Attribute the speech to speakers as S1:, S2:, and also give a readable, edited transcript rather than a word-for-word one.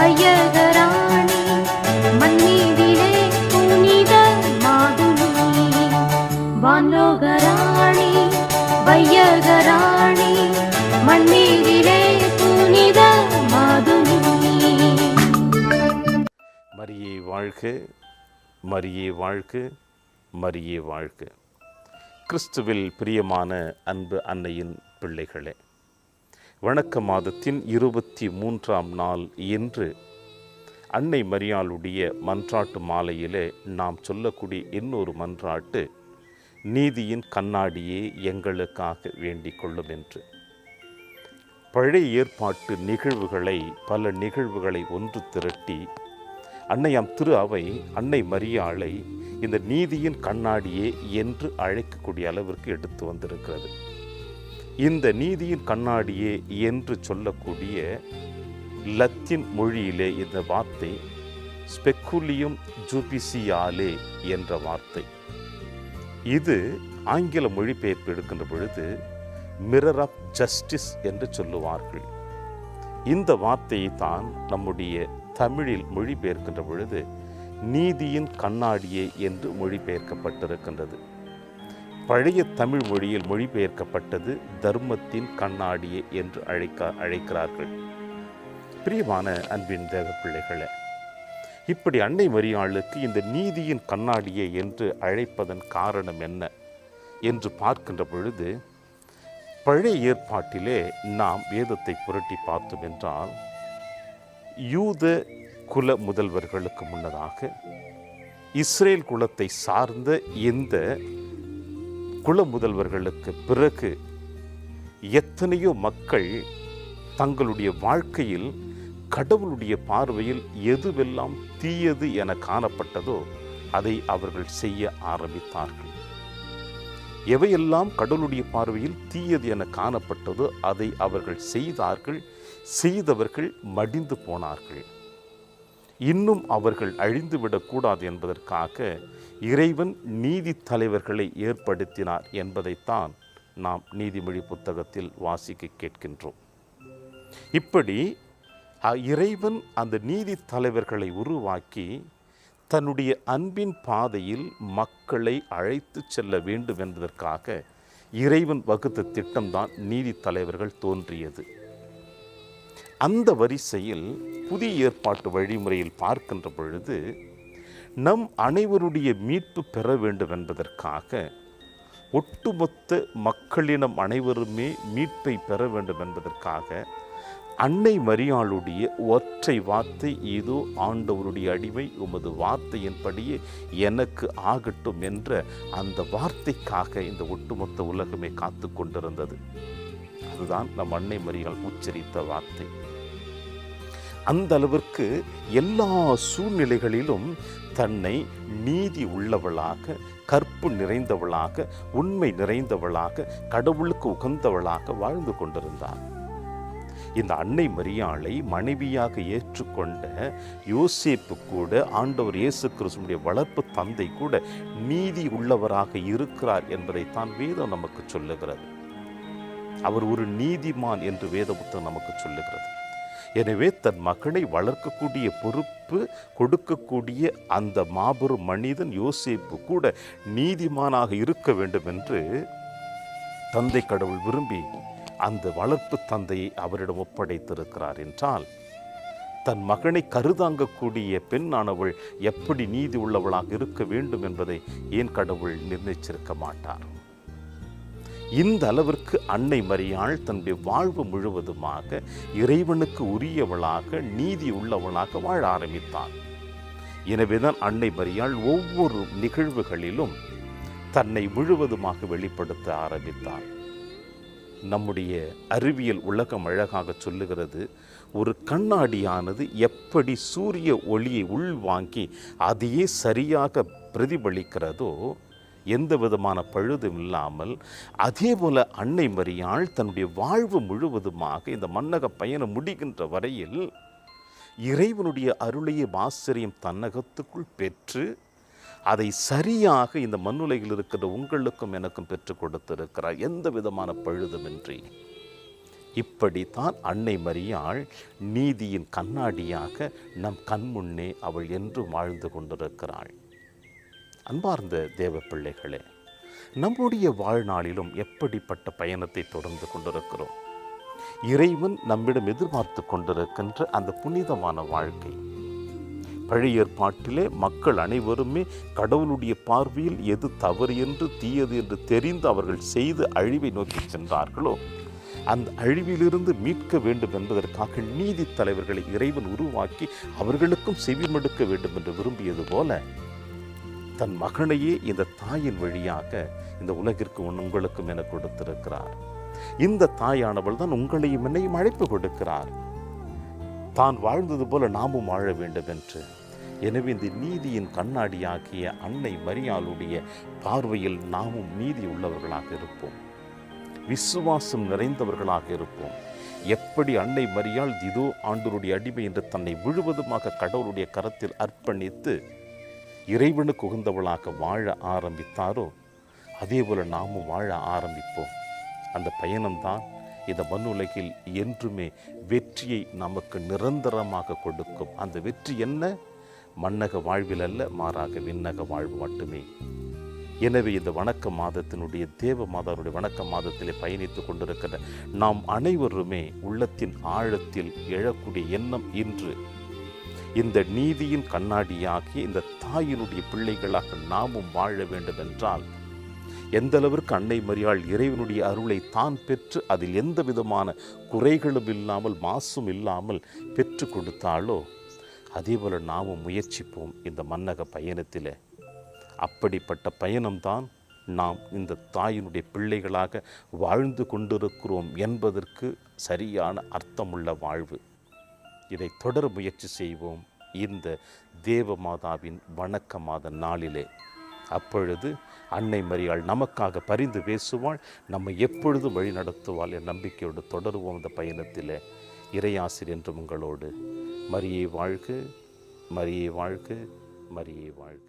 S1: வையகராணி மண்ணீதிலே புனித மாதுளி வான்லோகராணி வையகராணி மண்ணீதிலே புனித மாதுளி.
S2: மரியே வாழ்க, மரியே வாழ்க, மரியே வாழ்க. கிறிஸ்துவில் பிரியமான அன்பு அன்னையின் பிள்ளைகளே, வணக்க மாதத்தின் 23ஆம் நாள் இன்று அன்னை மரியாளுடைய மன்றாட்டு மாலையிலே நாம் சொல்லக்கூடிய இன்னொரு மன்றாட்டு, நீதியின் கண்ணாடியே எங்களுக்காக வேண்டிக் கொள்ளும் என்று. பழைய ஏற்பாட்டு நிகழ்வுகளை, பல நிகழ்வுகளை ஒன்று திரட்டி அன்னையாம் திரு அவை அன்னை மரியாளை இந்த நீதியின் கண்ணாடியே என்று அழைக்கக்கூடிய அளவிற்கு எடுத்து வந்திருக்கிறது. இந்த நீதியின் கண்ணாடியே என்று சொல்லக்கூடிய லத்தீன் மொழியிலே இந்த வார்த்தை ஸ்பெக்குலியம் ஜூபிசியாலே என்ற வார்த்தை. இது ஆங்கில மொழிபெயர்ப்பு எடுக்கின்ற பொழுது மிரர் ஆஃப் ஜஸ்டிஸ் என்று சொல்லுவார்கள். இந்த வார்த்தையை தான் நம்முடைய தமிழில் மொழிபெயர்க்கின்ற பொழுது நீதியின் கண்ணாடியே என்று மொழிபெயர்க்கப்பட்டிருக்கின்றது. பழைய தமிழ் மொழியில் மொழிபெயர்க்கப்பட்டது தர்மத்தின் கண்ணாடியே என்று அழைக்கிறார்கள். பிரியமான அன்பின் தேவ பிள்ளைகளே, இப்படி அன்னை மரியாளுக்கு இந்த நீதியின் கண்ணாடியே என்று அழைப்பதன் காரணம் என்ன என்று பார்க்கின்ற பொழுது, பழைய ஏற்பாட்டிலே நாம் வேதத்தை புரட்டி பார்த்தோம் என்றால், யூத குல முதல்வர்களுக்கு முன்னதாக இஸ்ரேல் குலத்தை சார்ந்த இந்த குல முதல்வர்களுக்கு பிறகு எத்தனையோ மக்கள் தங்களுடைய வாழ்க்கையில் கடவுளுடைய பார்வையில் எதுவெல்லாம் தீயது என காணப்பட்டதோ அதை அவர்கள் செய்ய ஆரம்பித்தார்கள். எவையெல்லாம் கடவுளுடைய பார்வையில் தீயது என காணப்பட்டதோ அதை அவர்கள் செய்தார்கள். செய்தவர்கள் மடிந்து போனார்கள். இன்னும் அவர்கள் அழிந்துவிடக்கூடாது என்பதற்காக இறைவன் நீதி தலைவர்களை ஏற்படுத்தினார் என்பதைத்தான் நாம் நீதிமொழி புத்தகத்தில் வாசிக்க கேட்கின்றோம். இப்படி இறைவன் அந்த நீதி தலைவர்களை உருவாக்கி தன்னுடைய அன்பின் பாதையில் மக்களை அழைத்து செல்ல வேண்டும் என்பதற்காக இறைவன் வகுத்த திட்டம்தான் நீதி தலைவர்கள் தோன்றியது. அந்த வரிசையில் புதிய ஏற்பாட்டு வழிமுறையில் பார்க்கின்ற பொழுது நம் அனைவருடைய மீட்பு பெற வேண்டும் என்பதற்காக, ஒட்டுமொத்த மக்களினம் அனைவருமே மீட்பை பெற வேண்டும் என்பதற்காக அன்னை மரியாளுடைய ஒற்றை வார்த்தை, இதோ ஆண்டவருடைய அடிமை, உமது வார்த்தையின்படியே எனக்கு ஆகட்டும் என்ற அந்த வார்த்தைக்காக இந்த ஒட்டுமொத்த உலகமே காத்து கொண்டிருந்தது. அதுதான் நம் அன்னை மரியாள் உச்சரித்த வார்த்தை. அந்த அளவிற்கு எல்லா சூழ்நிலைகளிலும் தன்னை நீதி உள்ளவளாக, கற்பு நிறைந்தவளாக, உண்மை நிறைந்தவளாக, கடவுளுக்கு உகந்தவளாக வாழ்ந்து கொண்டிருந்தார். இந்த அன்னை மரியாளை மனைவியாக ஏற்றுக்கொண்ட யோசேப்பு கூட, ஆண்டவர் இயேசு கிறிஸ்துவினுடைய வளர்ப்பு தந்தை கூட நீதி உள்ளவராக இருக்கிறார் என்பதைத்தான் வேதம் நமக்கு சொல்லுகிறது. அவர் ஒரு நீதிமான் என்று வேத புத்தகம் நமக்கு சொல்லுகிறது. எனவே தன் மகனை வளர்க்கக்கூடிய பொறுப்பு கொடுக்கக்கூடிய அந்த மாபெரும் மனிதன் யோசேப்பு கூட நீதிமானாக இருக்க வேண்டும் என்று தந்தை கடவுள் விரும்பி அந்த வளர்ப்பு தந்தையை அவரிடம் ஒப்படைத்திருக்கிறார் என்றால், தன் மகனை கருதாங்கக்கூடிய பெண்ணானவள் எப்படி நீதி உள்ளவளாக இருக்க வேண்டும் என்பதை ஏன் கடவுள் நிர்ணயிச்சிருக்க மாட்டார்? இந்த அளவிற்கு அன்னை மரியாள் தன்னுடைய வாழ்வு முழுவதுமாக இறைவனுக்கு உரியவளாக, நீதி உள்ளவளாக வாழ ஆரம்பித்தார். எனவேதான் அன்னை மரியாள் ஒவ்வொரு நிகழ்வுகளிலும் தன்னை முழுவதுமாக வெளிப்படுத்த ஆரம்பித்தார். நம்முடைய அறிவியல் உலகம் அழகாக சொல்லுகிறது, ஒரு கண்ணாடியானது எப்படி சூரிய ஒளியை உள்வாங்கி அதையே சரியாக பிரதிபலிக்கிறதோ, எந்த விதமான பழுதும் இல்லாமல், அதே போல அன்னை மரியாள் தன்னுடைய வாழ்வு முழுவதுமாக இந்த மன்னக பயணம் முடிகின்ற வரையில் இறைவனுடைய அருளையும் ஆச்சரியம் தன்னகத்துக்குள் பெற்று அதை சரியாக இந்த மண்ணுலகில் இருக்கிற உங்களுக்கும் எனக்கும் பெற்றுக் கொடுத்திருக்கிறார், எந்த விதமான பழுதுமின்றி. இப்படித்தான் அன்னை மரியாள் நீதியின் கண்ணாடியாக நம் கண்முன்னே அவள் என்று வாழ்ந்து கொண்டிருக்கிறாள். அன்பார்ந்த தேவ பிள்ளைகளே, நம்முடைய வாழ்நாளிலும் எப்படிப்பட்ட பயணத்தை தொடர்ந்து கொண்டிருக்கிறோம்? இறைவன் நம்மிடம் எதிர்பார்த்து கொண்டிருக்கின்ற அந்த புனிதமான வாழ்க்கை. பழைய ஏற்பாட்டிலே மக்கள் அனைவருமே கடவுளுடைய பார்வையில் எது தவறு என்று தீயது என்று தெரிந்து அவர்கள் செய்து அழிவை நோக்கி சென்றார்களோ, அந்த அழிவிலிருந்து மீட்க வேண்டும் என்பதற்காக நீதி தலைவர்களை இறைவன் உருவாக்கி அவர்களுக்கும் செவிமடுக்க வேண்டும் என்று விரும்பியது போல தன் மகனையே இந்த தாயின் வழியாக இந்த உலகிற்கு உங்களுக்கும் என கொடுத்திருக்கிறார். இந்த தாயானவள் தான் உங்களையும் என்னையும் அழைப்பு கொடுக்கிறார், தான் வாழ்ந்தது போல நாமும் வாழ வேண்டும் என்று. எனவே இந்த நீதியின் கண்ணாடியாகிய அன்னை மரியாளுடைய பார்வையில் நாமும் நீதி உள்ளவர்களாக இருப்போம், விசுவாசம் நிறைந்தவர்களாக இருப்போம். எப்படி அன்னை மரியாள் இதோ ஆண்டவருடைய அடிமை என்று தன்னை முழுவதுமாக கடவுளுடைய கரத்தில் அர்ப்பணித்து இறைவனுக்கு உகந்தவளாக வாழ ஆரம்பித்தாரோ, அதே போல நாமும் வாழ ஆரம்பிப்போம். அந்த பயணம்தான் இந்த மண்ணுலகில் என்றுமே வெற்றியை நமக்கு நிரந்தரமாக கொடுக்கும். அந்த வெற்றி என்ன? மன்னக வாழ்வில் அல்ல, மாறாக விண்ணக வாழ்வு மட்டுமே. எனவே இந்த வணக்க மாதத்தினுடைய தேவ மாதாவுடைய வணக்க மாதத்திலே பயணித்து கொண்டிருக்கிற நாம் அனைவருமே உள்ளத்தின் ஆழத்தில் எழக்கூடிய எண்ணம் இன்று இந்த நீதியின் கண்ணாடியாகி இந்த தாயினுடைய பிள்ளைகளாக நாமும் வாழ வேண்டும் என்றால், எந்த அளவிற்கு அன்னை மரியாள் இறைவனுடைய அருளை தான் பெற்று அதில் எந்த விதமான குறைகளும் இல்லாமல் மாசும் இல்லாமல் பெற்று கொடுத்தாலோ, அதேபோல் நாமும் முயற்சிப்போம் இந்த மன்னக பயணத்தில். அப்படிப்பட்ட பயணம்தான் நாம் இந்த தாயினுடைய பிள்ளைகளாக வாழ்ந்து கொண்டிருக்கிறோம் என்பதற்கு சரியான அர்த்தமுள்ள வாழ்வு. இதை தொடர முயற்சி செய்வோம் இந்த தேவ மாதாவின் வணக்க மாத நாளிலே. அப்பொழுது அன்னை மரியாள் நமக்காக பரிந்து பேசுவாள், நம்மை எப்பொழுதும் வழி நடத்துவாள் என் நம்பிக்கையோடு தொடருவோம் இந்த பயணத்தில். இறையாசிர் என்று உங்களோடு. மரியே வாழ்க, மரியே வாழ்க, மரியே வாழ்க.